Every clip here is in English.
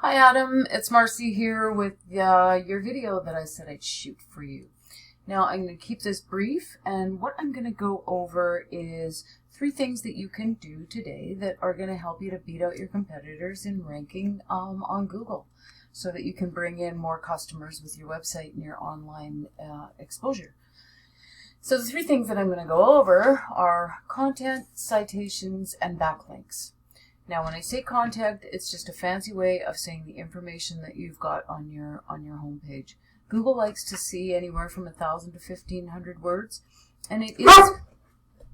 Hi Adam, it's Marcy here with your video that I said I'd shoot for you. Now I'm going to keep this brief, and what I'm going to go over is 3 things that you can do today that are going to help you to beat out your competitors in ranking on Google, so that you can bring in more customers with your website and your online exposure. So the 3 things that I'm going to go over are content, citations, and backlinks. Now, when I say content, it's just a fancy way of saying the information that you've got on your homepage. Google likes to see anywhere from 1,000 to 1,500 words, and it is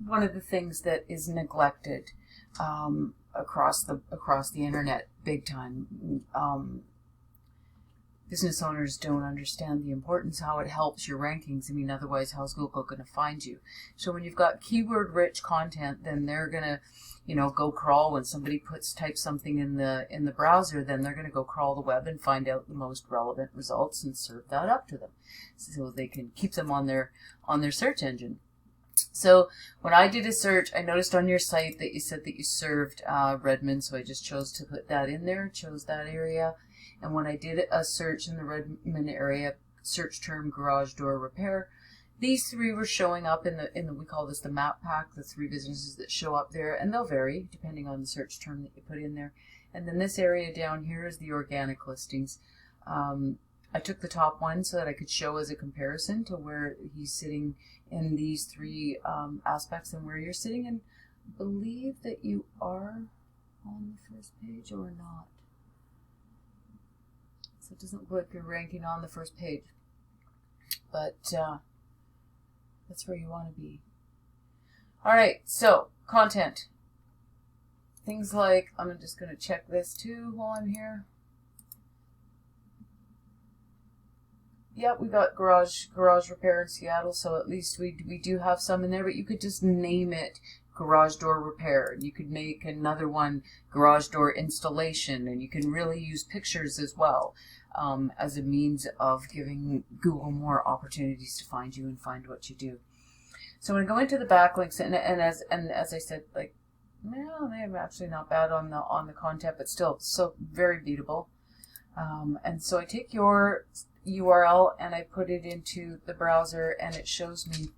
one of the things that is neglected across the internet big time. Business owners don't understand the importance, how it helps your rankings. I mean, otherwise, how's Google going to find you? So when you've got keyword-rich content, then they're going to, go crawl. When somebody types something in the browser, then they're going to go crawl the web and find out the most relevant results and serve that up to them, so they can keep them on their search engine. So when I did a search, I noticed on your site that you said that you served Redmond, so I just chose to put that in there, chose that area. And when I did a search in the Redmond area, search term garage door repair, these 3 were showing up in the we call this the map pack, the 3 businesses that show up there, and they'll vary depending on the search term that you put in there. And then this area down here is the organic listings. I took the top one so that I could show as a comparison to where he's sitting in these 3 aspects and where you're sitting, and believe that you are on the first page or not. So it doesn't look like you're ranking on the first page, but that's where you want to be. All right, so content. Things like, I'm just going to check this too while I'm here. Yep, we got garage repair in Seattle, so at least we do have some in there, but you could just name it garage door repair. You could make another one garage door installation, and you can really use pictures as well as a means of giving Google more opportunities to find you and find what you do. So when I go into the backlinks, and as I said, like, well, they're actually not bad on the content, but still so very beatable. And so I take your URL and I put it into the browser, and it shows me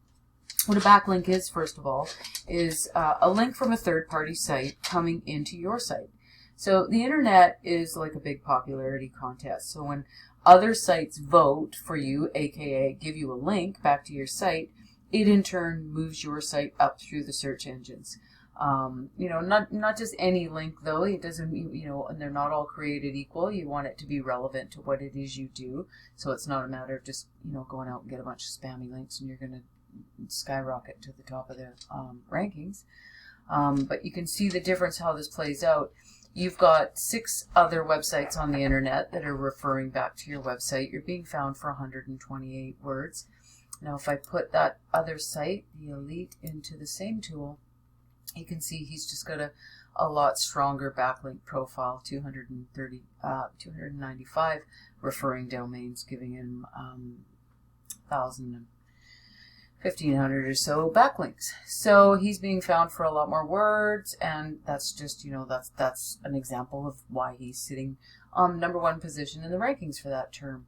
what a backlink is. First of all, is a link from a third-party site coming into your site. So the internet is like a big popularity contest. So when other sites vote for you, aka give you a link back to your site, it in turn moves your site up through the search engines. Not just any link though. It doesn't, and they're not all created equal. You want it to be relevant to what it is you do. So it's not a matter of just, going out and get a bunch of spammy links and you're going to skyrocket to the top of the rankings. But you can see the difference, how this plays out. You've got 6 other websites on the internet that are referring back to your website. You're being found for 128 words. Now, if I put that other site, the Elite, into the same tool, you can see he's just got a lot stronger backlink profile, 295 referring domains, giving him 1,000 and 1,500 or so backlinks. So he's being found for a lot more words, and that's just, that's an example of why he's sitting on #1 position in the rankings for that term.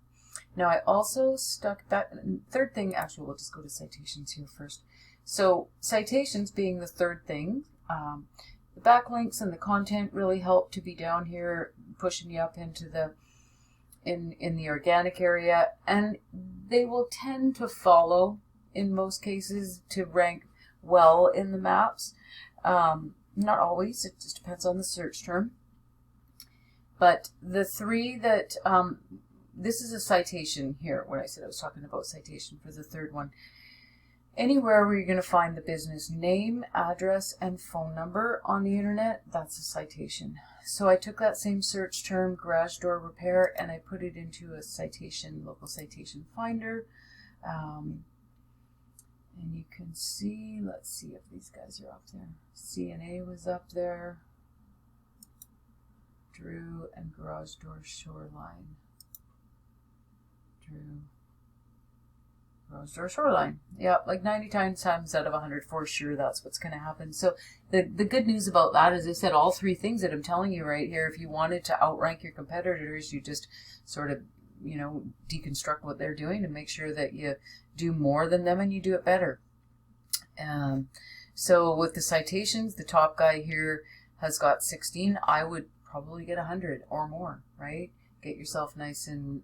Now I also stuck that third thing. Actually, we'll just go to citations here first. So citations being the third thing, the backlinks and the content really help to be down here, pushing you up into the in the organic area, and they will tend to follow in most cases to rank well in the maps. Not always, it just depends on the search term. But the 3 that, this is a citation here, when I said I was talking about citation for the third one. Anywhere where you're going to find the business name, address, and phone number on the internet, that's a citation. So I took that same search term, garage door repair, and I put it into a citation, local citation finder. And you can see, let's see if these guys are up there. CNA was up there. Drew and garage door shoreline. Drew. Garage door shoreline. Yeah, like 99 times out of 100 for sure that's what's going to happen. So the good news about that is I said all three things that I'm telling you right here. If you wanted to outrank your competitors, you just sort of, you know, deconstruct what they're doing and make sure that you do more than them and you do it better. So with the citations, the top guy here has got 16. I would probably get 100 or more, right? Get yourself nice and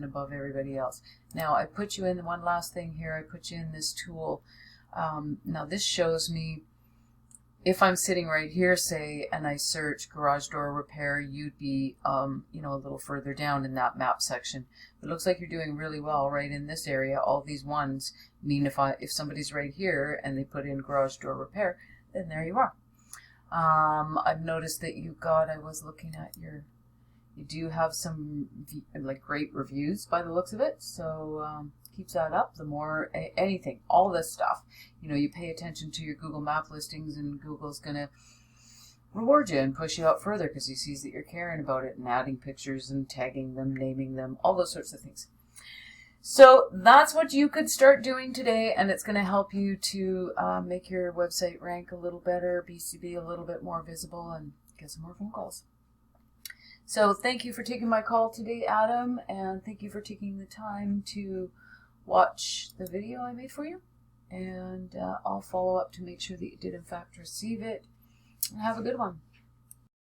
above everybody else. Now I put you in one last thing here. I put you in this tool. Now this shows me if I'm sitting right here, say, and I search garage door repair, you'd be, you know, a little further down in that map section. It looks like you're doing really well right in this area. All these ones mean if somebody's right here and they put in garage door repair, then there you are. I've noticed that you got, I was looking at your, you do have some like great reviews by the looks of it. So keeps that up. The more anything, all this stuff, you know, you pay attention to your Google map listings and Google's going to reward you and push you out further because he sees that you're caring about it and adding pictures and tagging them, naming them, all those sorts of things. So that's what you could start doing today, and it's going to help you to make your website rank a little better, be a little bit more visible, and get some more phone calls. So thank you for taking my call today, Adam, and thank you for taking the time to watch the video I made for you. And I'll follow up to make sure that you did in fact receive it. And have a good one.